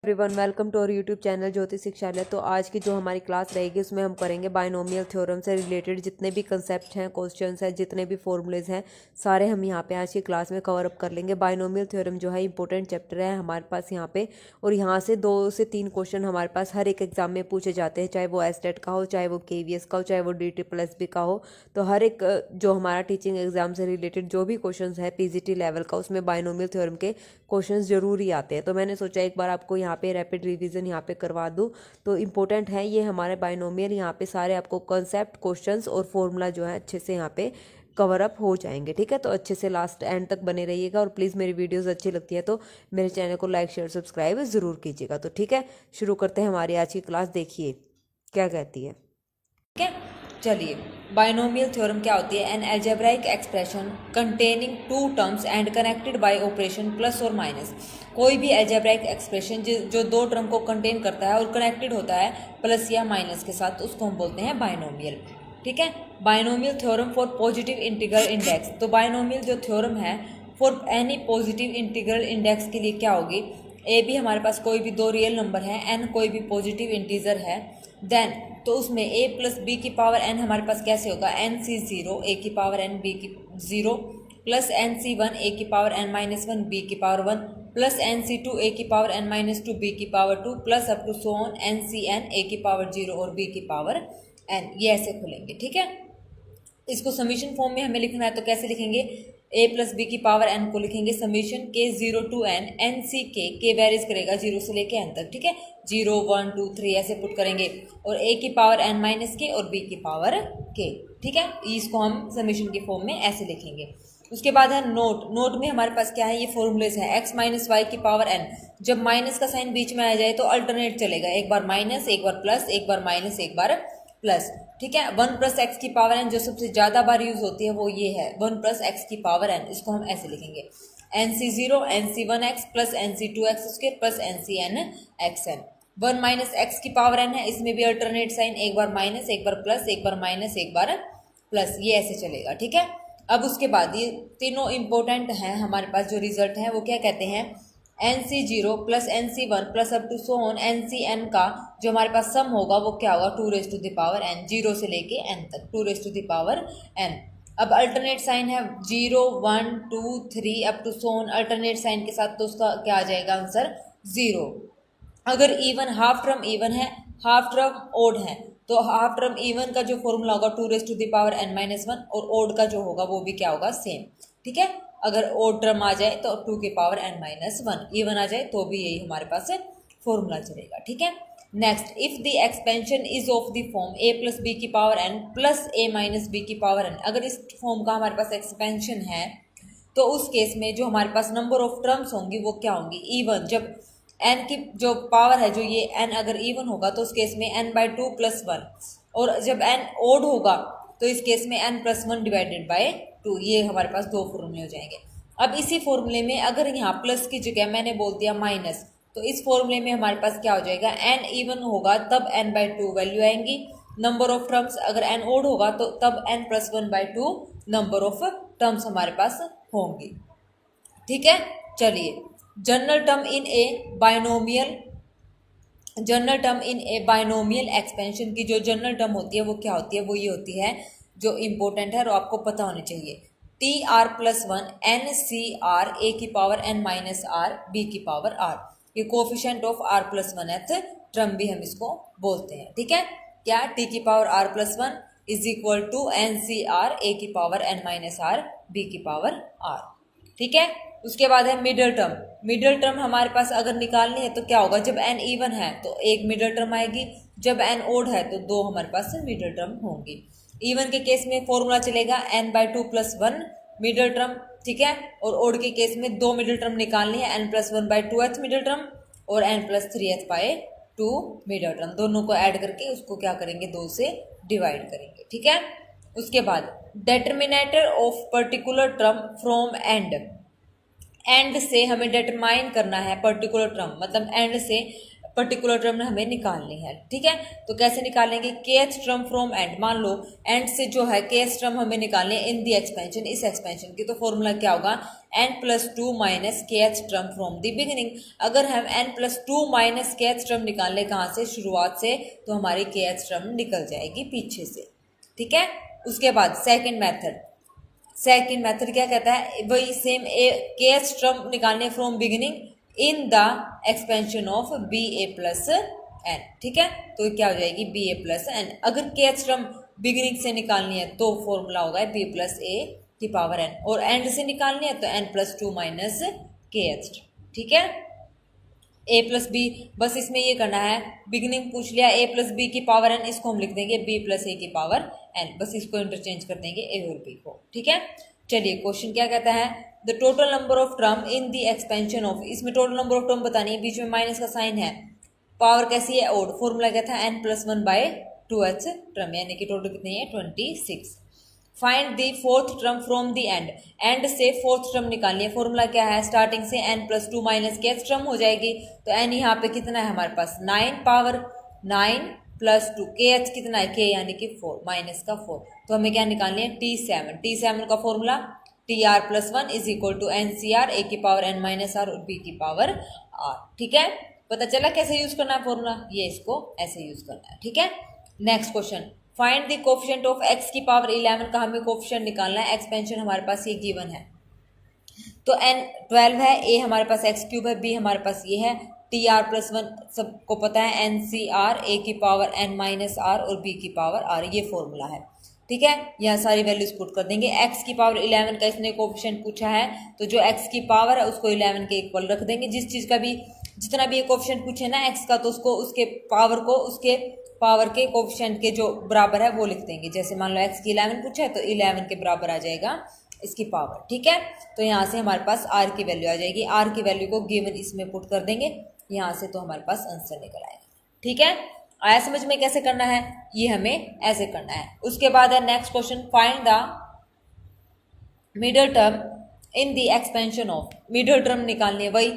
Everyone, welcome to our YouTube channel Jyoti Shikshalaya. तो आज की जो हमारी क्लास रहेगी उसमें हम करेंगे बायनोमियल थ्योरम से रिलेटेड जितने भी कंसेप्ट हैं, क्वेश्चंस हैं, जितने भी फॉर्मूलेज हैं, सारे हम यहाँ पे आज की क्लास में कवर अप कर लेंगे। बायनोमियल थ्योरम जो है इंपॉर्टेंट चैप्टर है हमारे पास यहाँ पे, और यहाँ से 2 से 3 क्वेश्चन हमारे पास हर एक एग्जाम में पूछे जाते हैं, चाहे वो एस्टेट का हो, चाहे वो KVS का हो, चाहे वो DSSB का हो। तो हर एक जो हमारा टीचिंग एग्जाम से रिलेटेड जो भी क्वेश्चन है PGT लेवल का, उसमें बायनोमियल थ्योरम के क्वेश्चन जरूर ही आते हैं। तो मैंने सोचा एक बार आपको यहाँ पे रैपिड रिवीजन यहाँ पे करवा दूँ। तो इम्पोर्टेंट है ये हमारे बायनोमियल, यहाँ पे सारे आपको कॉन्सेप्ट, क्वेश्चंस और फॉर्मूला जो है अच्छे से यहाँ पे कवर अप हो जाएंगे। ठीक है, तो अच्छे से लास्ट एंड तक बने रहिएगा, और प्लीज़ मेरी वीडियोस अच्छी लगती है तो मेरे चैनल को लाइक शेयर सब्सक्राइब ज़रूर कीजिएगा। तो ठीक है, शुरू करते हैं हमारी आज की क्लास। देखिए क्या कहती है। ठीक है, चलिए, बायनोमियल थ्योरम क्या होती है? An algebraic expression containing two terms and connected by operation plus और माइनस। कोई भी अलजेब्राइक एक्सप्रेशन जो 2 टर्म को कंटेन करता है और कनेक्टेड होता है प्लस या माइनस के साथ, उसको हम बोलते हैं बायनोमियल। ठीक है, binomial theorem for positive integral index. तो बायनोमियल जो थ्योरम है for any positive integral index के लिए क्या होगी? ए भी हमारे पास कोई भी 2 रियल नंबर है, एन कोई भी पॉजिटिव इंटीजर है, देन तो उसमें a प्लस बी की पावर n हमारे पास कैसे होगा? NC0 a की पावर n b की 0 प्लस NC1 a की पावर n माइनस 1 b की पावर 1 प्लस NC2 a की पावर n माइनस 2 b की power 2 plus up to so on NCn a की पावर 0 और b की पावर n। ये ऐसे खुलेंगे। ठीक है, इसको समीशन फॉर्म में हमें लिखना है, तो कैसे लिखेंगे? a प्लस बी की पावर n को लिखेंगे summation k 0 to n NC k varies करेगा 0 से लेके n तक। ठीक है, 0 1 2 3 ऐसे पुट करेंगे, और a की पावर n माइनस k और b की पावर k। ठीक है, इसको हम समीशन की फॉर्म में ऐसे लिखेंगे। उसके बाद है नोट। नोट में हमारे पास क्या है? ये फॉर्मूलेज है। x माइनस वाई की पावर n, जब माइनस का साइन बीच में आ जाए तो अल्टरनेट चलेगा, एक बार माइनस, एक बार प्लस, एक बार माइनस, एक बार प्लस। ठीक है, 1 प्लस एक्स की पावर n जो सबसे ज्यादा बार यूज होती है वो ये है 1 प्लस एक्स की पावर n। इसको हम ऐसे लिखेंगे NC0 NC1x plus NC2x square plus NCn xn। 1 minus x की पावर n है, इसमें भी अल्टरनेट साइन, एक बार माइनस, एक बार प्लस, एक बार माइनस, एक बार प्लस, ये ऐसे चलेगा। ठीक है, अब उसके बाद ये तीनों इंपॉर्टेंट हैं हमारे पास। जो रिजल्ट है वो क्या कहते हैं? NC0 plus NC1 plus up to so on NCn का जो हमारे पास सम होगा वो क्या होगा? 2 raise to the power n, 0 से लेके n तक 2 raise to the power n। अब अल्टरनेट साइन है 0 1 2 3 up to so on alternate sign के साथ, तो उसका क्या आ जाएगा आंसर? 0। अगर इवन हाफ टर्म इवन है, हाफ टर्म ओड है, तो हाफ टर्म इवन का जो फॉर्मूला होगा 2 raise to the power n minus 1, और ओड का जो होगा वो भी क्या होगा? सेम। ठीक है, अगर ओड टर्म आ जाए तो 2 की पावर n माइनस 1, इवन आ जाए तो भी यही हमारे पास फॉर्मूला चलेगा। ठीक है, next, if the expansion is of the form a plus b की power n plus a minus b की पावर n। अगर इस फॉर्म का हमारे पास एक्सपेंशन है तो उस केस में जो हमारे पास नंबर ऑफ टर्म्स होंगी वो क्या होंगी? इवन। जब n की जो पावर है, जो ये n अगर इवन होगा तो उस केस में n/2 प्लस 1, और जब n ओड होगा तो इस केस में n प्लस 1 डिवाइडेड बाय 2। ये हमारे पास 2 फॉर्मूले हो जाएंगे। अब इसी फॉर्मूले में अगर यहाँ प्लस की जगह मैंने बोल दिया माइनस, तो इस फॉर्मूले में हमारे पास क्या हो जाएगा? n इवन होगा तब n/2 वैल्यू आएंगी। नंबर ऑफ टर्म्स अगर n ओड होगा तो तब n plus 1/2 number of terms हमारे पास होंगी। ठीक है, चलिए, general term in A binomial, general term in A binomial expansion की जो जनरल टर्म होती है वो क्या होती है? वो ये होती है, जो इंपॉर्टेंट है और आपको पता होनी चाहिए, TR प्लस 1 NCR a की power n minus r b की पावर r। ये coefficient of r plus 1th term भी हम इसको बोलते हैं। ठीक है, क्या? t की power r plus 1 is equal to NCR a की power n minus r b की पावर r। ठीक है, उसके बाद है मिडल टर्म। मिडल टर्म हमारे पास अगर निकालनी है तो क्या होगा? जब n इवन है तो एक मिडल टर्म आएगी, जब n ओड है तो 2 हमारे पास मिडल टर्म होंगी। इवन के केस में फॉर्मूला चलेगा n/2 प्लस 1 मिडल टर्म। ठीक है, और ओड के केस में 2 मिडल टर्म निकालनी है, n plus 1/2th middle term और n plus 3th/2 middle term. दोनों को ऐड करके उसको क्या करेंगे? 2 से डिवाइड करेंगे। ठीक है, उसके बाद determinator of particular term from end से हमें डिटरमाइन करना है पर्टिकुलर टर्म, मतलब एंड से पर्टिकुलर टर्म हमें निकालनी है। ठीक है, तो कैसे निकालेंगे, kth टर्म फ्रॉम एंड, मान लो एंड से जो है kth टर्म हमें निकालनी है इन दी एक्सपेंशन, इस एक्सपेंशन की, तो फॉर्मूला क्या होगा, n+2 minus kth term from the beginning. अगर हम n+2 माइनस kth टर्म निकाल ले कहाँ से, शुरुआत से, तो हमारी kth टर्म निकल जाएगी पीछे से। ठीक है, उसके बाद सेकेंड मेथड क्या कहता है, वही सेम kth टर्म निकालने from beginning in the expansion of b a plus n. ठीक है, तो क्या हो जाएगी बी ए प्लस एन। अगर kth टर्म बिगिनिंग से निकालनी है तो फॉर्मूला होगा बी प्लस ए की पावर एन, और एंड से निकालनी है तो n+2 माइनस kth। ठीक है, a प्लस बी, बस इसमें ये करना है, बिगिनिंग पूछ लिया a प्लस बी की पावर एन, इसको हम लिख देंगे b प्लस ए की पावर एन, बस इसको इंटरचेंज कर देंगे a और b को। ठीक है, चलिए क्वेश्चन क्या कहता है, the total number of term in the expansion of, इसमें टोटल नंबर ऑफ टर्म बतानी है, बीच में माइनस का साइन है, पावर कैसी है ओड, फॉर्मूला क्या था n+1/2h टर्म, यानी कि टोटल कितनी है 26। Find the fourth term from the end से फोर्थ टर्म निकालनी है, फॉर्मूला क्या है, स्टार्टिंग से n+2 माइनस kth टर्म हो जाएगी, तो n यहाँ पे कितना है हमारे पास 9 पावर 9+2, kh कितना है k यानी कि 4 माइनस का 4, तो हमें क्या निकालनी है t7 का formula tr+1 is equal to NCR a की पावर n माइनस आर और b की पावर r। ठीक है, पता चला कैसे यूज करना है फॉर्मूला, ये इसको ऐसे यूज करना है। ठीक है, next question, find the coefficient of x की पावर 11 का हमें कोफिशिएंट निकालना है, एक्सपेंशन हमारे पास ये गिवन है, तो n 12 है, a हमारे पास x³ है, b हमारे पास ये है, tr+1 सबको पता है NCR a की पावर n माइनस आर और b की पावर r, ये फॉर्मूला है। ठीक है, यहाँ सारी वैल्यूज पुट कर देंगे, x की पावर 11 का इसने कोफिशिएंट पूछा है, तो जो x की पावर है उसको 11 के इक्वल रख देंगे, जिस चीज का भी जितना भी ये कोफिशिएंट पूछे ना x का, तो उसको उसके पावर को उसके पावर के कोफिशिएंट के जो बराबर है वो लिख देंगे, जैसे मान लो x की 11 पूछा है तो 11 के बराबर आ जाएगा इसकी पावर। ठीक है, तो यहाँ से हमारे पास r की वैल्यू आ जाएगी, r की वैल्यू को गिवन इसमें पुट कर देंगे यहाँ से, तो हमारे पास आंसर निकल आएगा। ठीक है, आया समझ में कैसे करना है, ये हमें ऐसे करना है। उसके बाद है next question, find the middle term in the expansion of, middle term निकालनी है, वही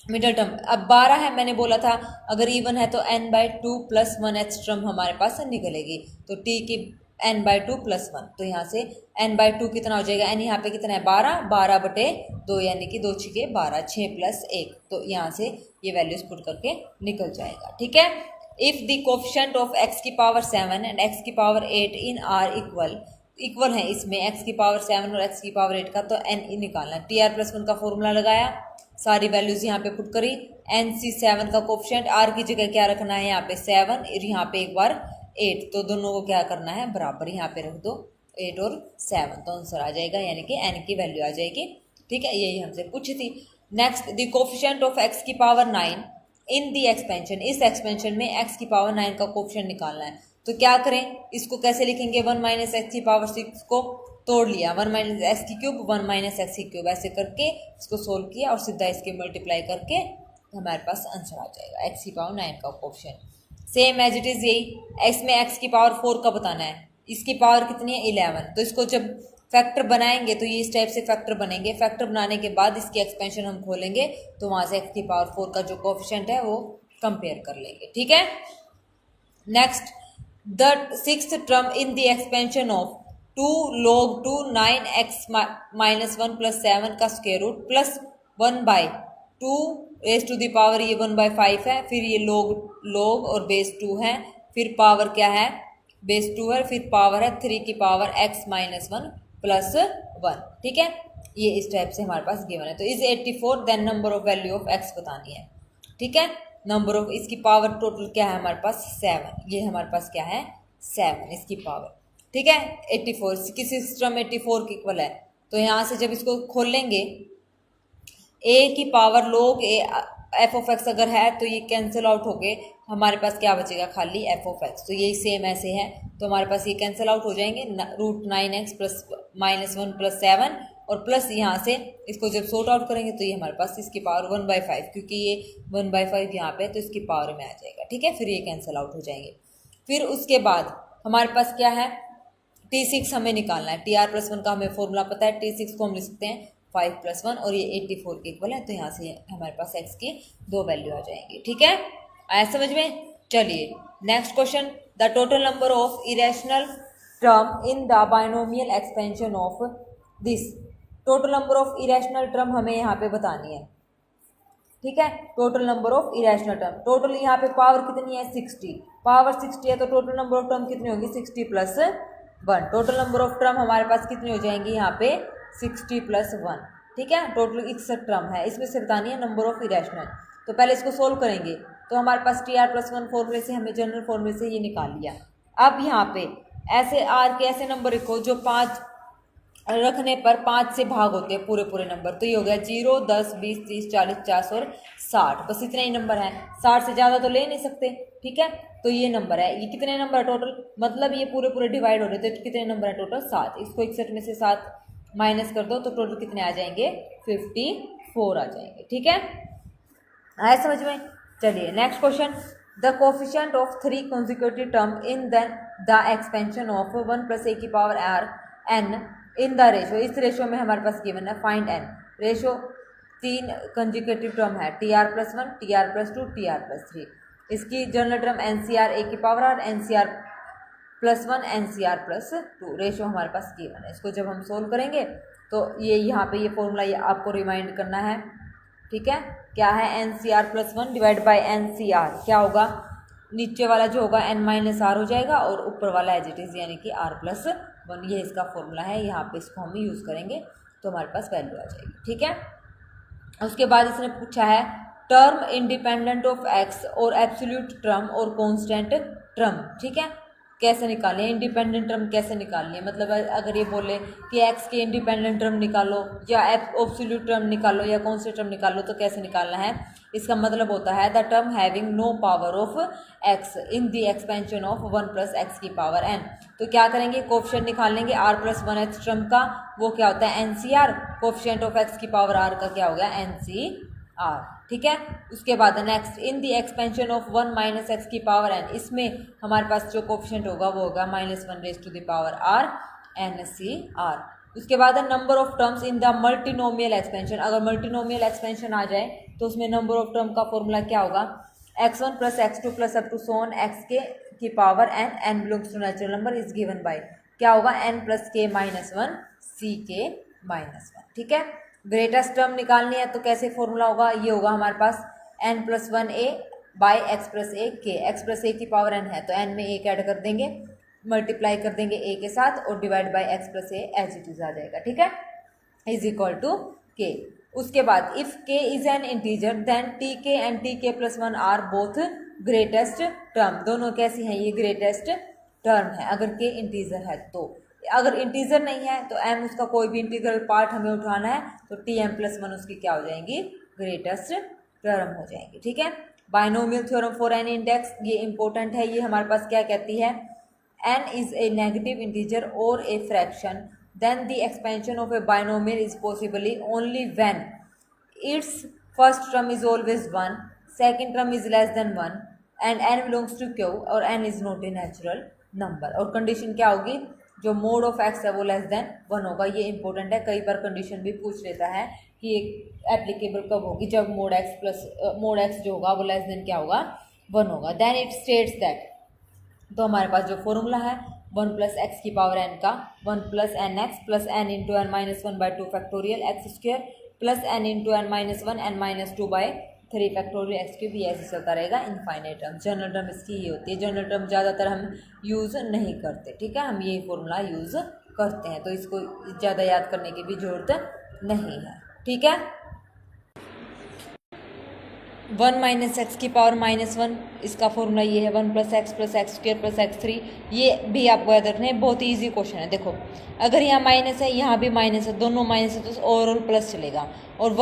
मिडल टर्म, अब 12 है, मैंने बोला था अगर इवन है तो n/2 + 1h टर्म हमारे पास निकलेगी, तो t की n/2 + 1, तो यहाँ से n/2 कितना हो जाएगा, n यहाँ पे कितना है 12/2 यानी कि 2 × 12, 6 + 1, तो यहाँ से ये वैल्यूज पुट करके निकल जाएगा। ठीक है, if the coefficient of x की पावर 7 एंड x की पावर 8 इन आर इक्वल है, इसमें x की पावर 7 और x की पावर 8 का, तो n निकालना है, tr+1 का फॉर्मूला लगाया, सारी वैल्यूज यहाँ पे पुट करी, NC7 का कोफिशिएंट, r की जगह क्या रखना है यहाँ पे 7 और यहाँ पे एक बार 8, तो दोनों को क्या करना है बराबर, यहाँ पे रख दो 8 और 7, तो आंसर आ जाएगा, यानी कि n की वैल्यू आ जाएगी। ठीक है, यही हमसे पूछी थी। Next, the coefficient of x की पावर 9 इन दी एक्सपेंशन, इस एक्सपेंशन में x की पावर 9 का कोफिशिएंट निकालना है, तो क्या करें, इसको कैसे लिखेंगे, 1 - x की पावर 6 को तोड़ लिया, 1 - x³, 1 - x³, ऐसे करके इसको सोल्व किया और सीधा इसके मल्टीप्लाई करके हमारे पास आंसर आ जाएगा x की पावर 9 का coefficient. Same as it is यही, x में x की पावर 4 का बताना है, इसकी पावर कितनी है 11, तो इसको जब फैक्टर बनाएंगे तो ये इस टाइप से फैक्टर बनेंगे, फैक्टर बनाने के बाद इसकी एक्सपेंशन हम खोलेंगे तो वहां से x की पावर 4 का जो कोफिशिएंट है वो कंपेयर कर लेंगे। ठीक है, next, the 6th term in the expansion of 2 log 2 9x - 1 + 7 का square root plus 1/2 raise to the power, ये 1/5 है, फिर ये log और बेस 2 है, फिर पावर क्या है बेस 2 है, फिर पावर है 3 की पावर x - 1 + 1। ठीक है, ये इस टाइप से हमारे पास गिवन है, तो is 84, then number of value of x बतानी है। ठीक है, नंबर ऑफ, इसकी पावर टोटल क्या है हमारे पास 7, ये हमारे पास क्या है 7 इसकी पावर। ठीक है, 84 किसी सिस्टम 84 के इक्वल है, तो यहाँ से जब इसको खोल लेंगे a की पावर log f(x) अगर है तो ये कैंसिल आउट होके हमारे पास क्या बचेगा खाली f(x), तो यही सेम ऐसे है, तो हमारे पास ये कैंसिल आउट हो जाएंगे, √9x + -1 + 7 और प्लस यहाँ से इसको जब सॉर्ट आउट करेंगे तो ये हमारे पास इसकी पावर 1/5, क्योंकि ये 1/5 यहाँ पे तो इसकी पावर में आ जाएगा। ठीक है, फिर ये कैंसिल आउट हो जाएंगे। फिर उसके बाद हमारे पास क्या है T6 हमें निकालना है, tr+1 का हमें फॉर्मूला पता है, T6 को हम लिख सकते हैं 5 + 1 और ये 84 के इक्वल है, तो यहाँ से हमारे पास x की 2 वैल्यू आ जाएंगी। ठीक है, आया समझ में? चलिए next question, the total number of irrational term in the binomial expansion of this. Total number of irrational term हमें यहाँ पे बतानी है, ठीक है। Total number of irrational term, total यहाँ पे पावर कितनी है 60, पावर 60 है तो टोटल नंबर ऑफ टर्म कितनी होगी 60 + 1। टोटल नंबर ऑफ टर्म हमारे पास कितनी हो जाएंगी यहाँ पे 60 + 1, ठीक है। टोटल 61 टर्म है, इसमें से बतानी है नंबर ऑफ इरेशनल। तो पहले इसको सोल्व करेंगे, तो हमारे पास TR+1 फॉर्मूले से हमने जनरल फॉर्मूले से ये निकाल लिया। अब यहाँ पे ऐसे आर के ऐसे नंबर लिखो जो 5 रखने पर 5 से भाग होते हैं पूरे पूरे नंबर। तो ये हो गया 0, 10, 20, 30, 40, 50 और 60, बस इतने ही नंबर हैं। 60 से ज़्यादा तो ले नहीं सकते, ठीक है। तो ये नंबर है, ये कितने नंबर है टोटल, मतलब ये पूरे पूरे डिवाइड हो रहे थे, तो कितने नंबर है टोटल 7। इसको 61 में से 7 माइनस कर दो तो टोटल कितने आ जाएंगे 54 आ जाएंगे, ठीक है। आया समझ में? चलिए next question, the coefficient of 3 consecutive term in the expansion of 1 + a की power r n in the ratio. इस रेशो में हमारे पास गिवन है find n। Ratio 3 consecutive term है TR+1, TR+2, TR+3। इसकी जनरल टर्म NCR a की power r, NCR+1, NCR+2। Ratio हमारे पास गिवन है। इसको जब हम सोल्व करेंगे तो ये यहाँ पे ये फॉर्मूला ये आपको रिमाइंड करना है, ठीक है। क्या है NCR+1 डिवाइड बाई NCR, क्या होगा नीचे वाला जो होगा n-r हो जाएगा और ऊपर वाला एज इट इज़ यानी कि r+1। ये इसका फॉर्मूला है, यहाँ पे इसको हम यूज़ करेंगे तो हमारे पास वैल्यू आ जाएगी, ठीक है। उसके बाद इसने पूछा है टर्म इंडिपेंडेंट ऑफ x और एब्सोल्यूट टर्म और कांस्टेंट टर्म, ठीक है। कैसे निकालें इंडिपेंडेंट टर्म, कैसे निकालनी है, मतलब अगर ये बोले कि x के इंडिपेंडेंट टर्म निकालो या एब्सोल्यूट टर्म निकालो या कांस्टेंट टर्म निकालो तो कैसे निकालना है। इसका मतलब होता है the term having no power of x in the expansion of 1 + x की पावर n। तो क्या करेंगे कोफिशिएंट निकाल लेंगे r+1h टर्म का, वो क्या होता है NCR। कोफिशिएंट ऑफ x की पावर r का क्या हो गया NCR, ठीक है। उसके बाद next in the expansion of 1 - x की पावर n, इसमें हमारे पास जो कोफिशिएंट होगा वो होगा -1r NCR। उसके बाद number of terms in the multinomial expansion. अगर मल्टीनोमियल एक्सपेंशन आ जाए तो उसमें नंबर ऑफ टर्म का फॉर्मूला क्या होगा x1 + x2 + up to so on x की power n belongs to natural number is given by क्या होगा n + k - 1 c k - 1, ठीक है। ग्रेटेस्ट टर्म निकालनी है तो कैसे फॉर्मूला होगा, ये होगा हमारे पास n+1a by x + a k। x + a की पावर n है तो n में एक ऐड कर देंगे, मल्टीप्लाई कर देंगे a के साथ और divide by x + a as it is आ जाएगा, ठीक है, इज इक्वल टू k। उसके बाद if k is an integer then tk and tk+1 are both greatest term. दोनों कैसी हैं, ये ग्रेटेस्ट टर्म है अगर k इंटीजर है तो। अगर इंटीजर नहीं है तो m उसका कोई भी इंटीग्रल पार्ट हमें उठाना है तो tm+1 उसकी क्या हो जाएंगी ग्रेटेस्ट टर्म हो जाएंगी, ठीक है। Binomial theorem for an index, ये इंपॉर्टेंट है। ये हमारे पास क्या कहती है n is a negative integer और a fraction then the expansion of a binomial is possibly only when its first term is always 1, second term is less than 1 and n belongs to q और n is not a natural number। और condition क्या होगी, जो mode of x है वो less than 1 होगा। ये important है, कई बार कंडीशन भी पूछ लेता है कि एप्लीकेबल कब होगी, जब मोड x जो होगा वो लेस देन क्या होगा 1 होगा। देन इट स्टेट्स दैट, तो हमारे पास जो फॉर्मूला है 1 + x की पावर n का 1 + nx + n × n-1/2 factorial x² + n × n-2/3 factorial x³ ये ऐसे चलता रहेगा इनफाइनाइट टर्म। जनरल टर्म इसकी ये होती है, जनरल टर्म ज़्यादातर हम यूज़ नहीं करते, ठीक है, हम यही फॉर्मूला यूज़ करते हैं तो इसको ज़्यादा याद करने की भी ज़रूरत नहीं है, ठीक है। 1 - x की पावर -1 इसका फॉर्मूला ये है 1 + x + x² + x3। ये भी आपको याद रखना है, बहुत ही ईजी क्वेश्चन है। देखो अगर यहाँ माइनस है यहाँ भी माइनस है, दोनों माइनस है तो ओवरऑल प्लस चलेगा और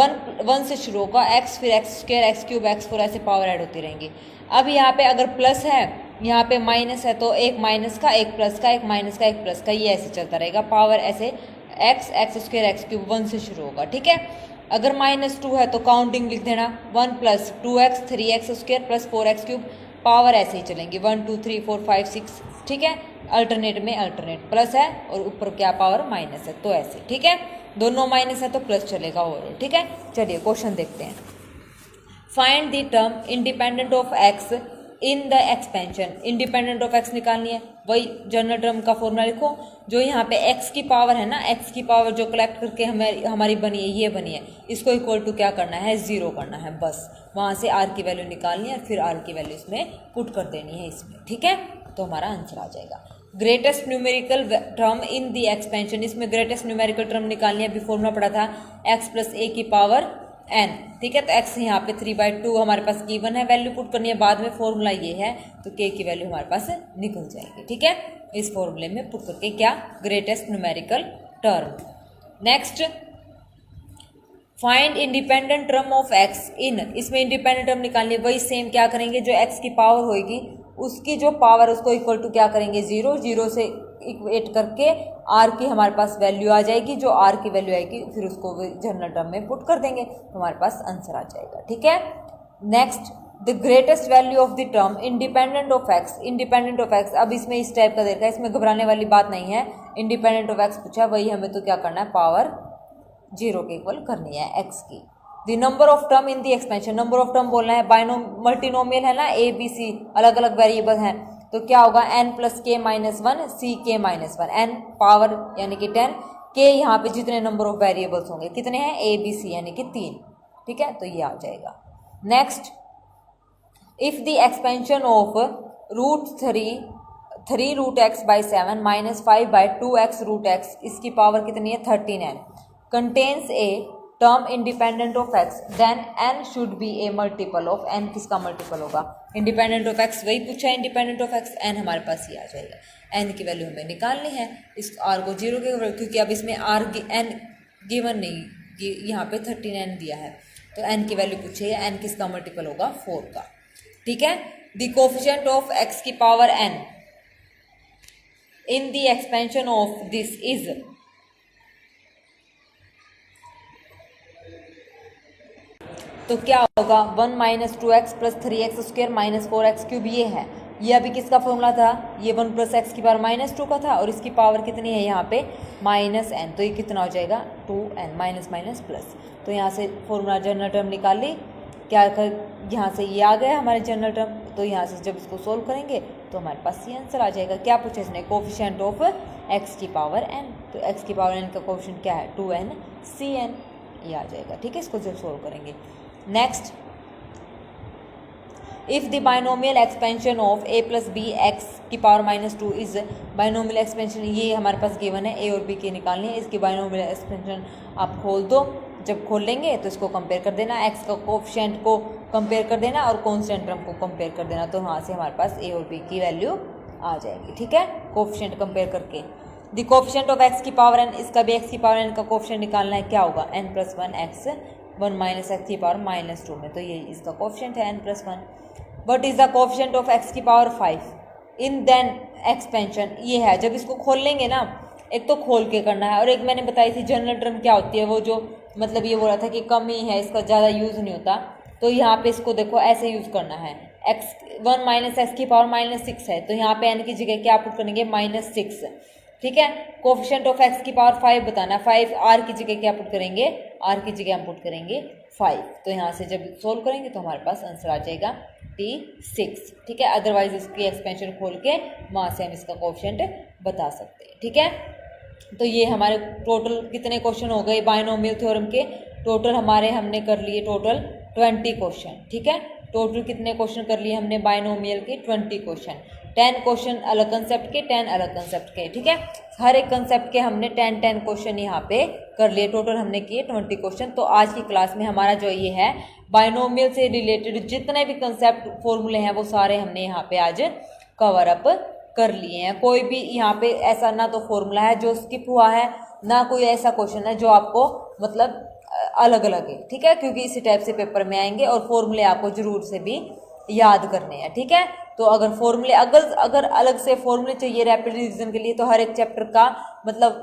1 से शुरू होगा x, फिर x² x³ x4 ऐसे पावर ऐड होती रहेंगी। अब यहाँ पे अगर प्लस है यहाँ पे माइनस है तो एक माइनस का एक प्लस का एक माइनस का एक प्लस का, ये ऐसे चलता रहेगा। पावर ऐसे x, x² x³ 1 से शुरू होगा, ठीक है। अगर -2 है तो काउंटिंग लिख देना 1 + 2x 3x² + 4x³ पावर ऐसे ही चलेंगी 1 2 3 4 5 6, ठीक है। अल्टरनेट में अल्टरनेट प्लस है और ऊपर क्या पावर माइनस है तो ऐसे, ठीक है। दोनों माइनस है तो प्लस चलेगा ओवरऑल, ठीक है। चलिए क्वेश्चन देखते हैं। Find the term independent of x in the expansion. Independent of x निकालनी है, वही जनरल टर्म का फॉर्मूला लिखो। जो यहाँ पे एक्स की पावर है ना, एक्स की पावर जो कलेक्ट करके हमारी बनी है, ये बनी है, इसको इक्वल टू क्या करना है, 0 करना है बस। वहाँ से आर की वैल्यू निकालनी है और फिर आर की वैल्यू इसमें पुट कर देनी है इसमें, ठीक है। तो हमारा आंसर आ जाएगा। Greatest numerical term in the expansion, इसमें ग्रेटेस्ट न्यूमेरिकल टर्म निकालनी है। अभी फॉर्मूला पढ़ा था x प्लस ए की पावर n, ठीक है। तो x यहाँ पे 3/2 हमारे पास गिवन है, वैल्यू पुट करनी है, बाद में फॉर्मूला ये है तो k की वैल्यू हमारे पास निकल जाएगी, ठीक है। इस फॉर्मूले में पुट करके क्या, greatest numerical term. Next, find independent term of x इन, इसमें इंडिपेंडेंट टर्म निकालनी है। वही सेम क्या करेंगे, जो x की पावर होगी उसकी जो पावर उसको इक्वल टू क्या करेंगे, 0 से इक्वेट करके r की हमारे पास वैल्यू आ जाएगी। जो r की वैल्यू आएगी फिर उसको जनरल टर्म में पुट कर देंगे तो हमारे पास आंसर आ जाएगा, ठीक है। Next, the greatest value of the term independent of x, independent of x। अब इसमें इस टाइप का देखा है, इसमें घबराने वाली बात नहीं है। इंडिपेंडेंट ऑफ x पूछा, वही हमें तो क्या करना है, पावर 0 के इक्वल करनी है x की। The number of term in the expansion, number of term बोलना है। मल्टीनोमियल है ना, a b c अलग अलग वेरिएबल हैं, तो क्या होगा, n plus k minus 1 c k minus 1, n power यानी कि 10, k यहाँ पे जितने नंबर ऑफ वेरिएबल्स होंगे कितने हैं, a b c यानी कि 3, ठीक है। तो ये आ जाएगा। Next, if the expansion of √3 root x by 7 minus 5/2x root x, इसकी पावर कितनी है, 13n, contains a term independent of x, then n should be a multiple of, n किसका मल्टीपल होगा, इंडिपेंडेंट ऑफ x, वही पूछा है independent of x, n हमारे पास ही आ जाएगा। n की वैल्यू हमें निकालनी है, इस r को 0 के, क्योंकि अब इसमें n गिवन नहीं, यहाँ पे 13n दिया है, तो n की वैल्यू पूछे, n किसका मल्टीपल होगा, 4 का, ठीक है। द कोफिशिएंट ऑफ x की power n in the expansion of this is, तो क्या होगा, 1 minus 2x plus 3x square minus 4x cube, ये है। ये अभी किसका फॉर्मूला था, ये 1 प्लस एक्स की पावर -2 का था, और इसकी पावर कितनी है यहाँ पे -n, तो ये कितना हो जाएगा, 2n, माइनस माइनस प्लस। तो यहाँ से फॉर्मूला जनरल टर्म निकाल ली, क्या कर, यहाँ से ये आ गया हमारे जनरल टर्म, तो यहाँ से जब इसको सोल्व करेंगे तो हमारे पास ये आंसर आ जाएगा। क्या पूछा इसने, कोफिशिएंट ऑफ x की पावर n, तो x की पावर n का कोफिशिएंट क्या है, 2n cn, ये आ जाएगा, ठीक है। इसको जब सोल्व करेंगे। Next, if the binomial expansion of a plus b x की पावर -2 इज, बाइनोमियल एक्सपेंशन ये हमारे पास गिवन है, a और b की निकालनी है। इसकी बाइनोमियल एक्सपेंशन आप खोल दो, जब खोल लेंगे तो इसको कंपेयर कर देना, x का कोफिशिएंट को कंपेयर कर देना और कांस्टेंट टर्म को कंपेयर कर देना, तो वहाँ से हमारे पास a और b की वैल्यू आ जाएगी, ठीक है। कोफिशिएंट कंपेयर करके, द कोफिशिएंट ऑफ x की पावर n, इसका भी x की पावर n का कोफिशिएंट निकालना है, क्या होगा, n plus 1x 1 minus x की पावर -2 में, तो ये इसका कोफिशिएंट है n plus 1। But is the coefficient of x की पावर 5 इन देन एक्सपेंशन, ये है। जब इसको खोल लेंगे ना, एक तो खोल के करना है, और एक मैंने बताई थी जनरल टर्म क्या होती है, वो जो मतलब ये बोला था कि कम ही है, इसका ज़्यादा यूज़ नहीं होता, तो यहाँ पे इसको देखो ऐसे यूज़ करना है। 1 माइनस एक्स की पावर -6 है, तो यहाँ पे n की जगह क्या पुट करेंगे, -6, ठीक है। कोफिशिएंट ऑफ x की पावर 5 बताना, 5 r की जगह क्या पुट करेंगे, r की जगह हम पुट करेंगे 5, तो यहाँ से जब सोल्व करेंगे तो हमारे पास आंसर आ जाएगा T6, ठीक है। अदरवाइज इसकी एक्सपेंशन खोल के वहाँ से हम इसका कोफिशिएंट बता सकते हैं, ठीक है। तो ये हमारे टोटल कितने क्वेश्चन हो गए बाइनोमियल थ्योरम के, टोटल हमारे हमने कर लिए टोटल 20 क्वेश्चन, ठीक है। टोटल कितने क्वेश्चन कर लिए हमने बाइनोमियल के, 20 क्वेश्चन, 10 क्वेश्चन अलग कंसेप्ट के, 10 अलग कंसेप्ट के, ठीक है। हर एक कंसेप्ट के हमने 10 क्वेश्चन यहाँ पे कर लिए, टोटल हमने किए 20 क्वेश्चन। तो आज की क्लास में हमारा जो ये है बाइनोमियल से रिलेटेड जितने भी कंसेप्ट फॉर्मूले हैं वो सारे हमने यहाँ पे आज कवर अप कर लिए हैं। कोई भी यहाँ पे ऐसा ना तो फॉर्मूला है जो स्किप हुआ है, ना कोई ऐसा क्वेश्चन है जो आपको मतलब अलग अलग है, ठीक है, क्योंकि इसी टाइप से पेपर में आएंगे और फॉर्मूले आपको जरूर से भी याद करने हैं, ठीक है। तो अगर फॉर्मूले अगर अलग से फॉर्मूले चाहिए रैपिड रिवीजन के लिए, तो हर एक चैप्टर का मतलब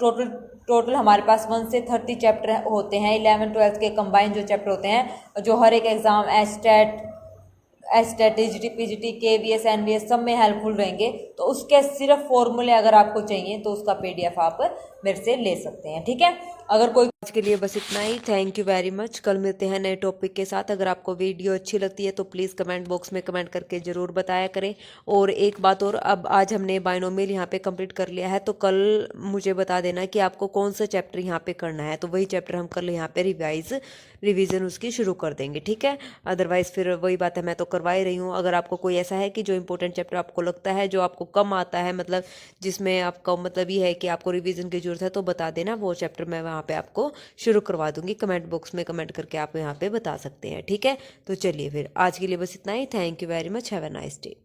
टोटल हमारे पास 1 से 30 चैप्टर होते हैं, 11-12 के कंबाइन जो चैप्टर होते हैं, जो हर एक exam state TGT PGT KVS NVS सब में हेल्पफुल रहेंगे। तो उसके सिर्फ फॉर्मूले अगर आपको चाहिए तो उसका PDF आप मेरे से ले सकते हैं, ठीक है। अगर कोई आज के लिए बस इतना ही। Thank you very much. कल मिलते हैं नए टॉपिक के साथ। अगर आपको वीडियो अच्छी लगती है तो प्लीज़ कमेंट बॉक्स में कमेंट करके ज़रूर बताया करें। और एक बात और, अब आज हमने बायनोमियल यहाँ पे कंप्लीट कर लिया है, तो कल मुझे बता देना कि आपको कौन सा चैप्टर यहाँ पे करना है, तो वही चैप्टर हम कल यहाँ पे रिवीजन उसकी शुरू कर देंगे, ठीक है। अदरवाइज़ फिर वही बात है, मैं तो करवा ही रही हूँ। अगर आपको कोई ऐसा है कि जो इंपॉर्टेंट चैप्टर आपको लगता है, जो आपको कम आता है, मतलब जिसमें आपका मतलब ये है कि आपको रिवीजन की जरूरत है, तो बता देना, वो चैप्टर मैं वहाँ पे आपको शुरू करवा दूंगी। कमेंट बॉक्स में कमेंट करके आप यहाँ पे बता सकते हैं, ठीक है। तो चलिए फिर आज के लिए बस इतना ही। Thank you very much. Have a nice day.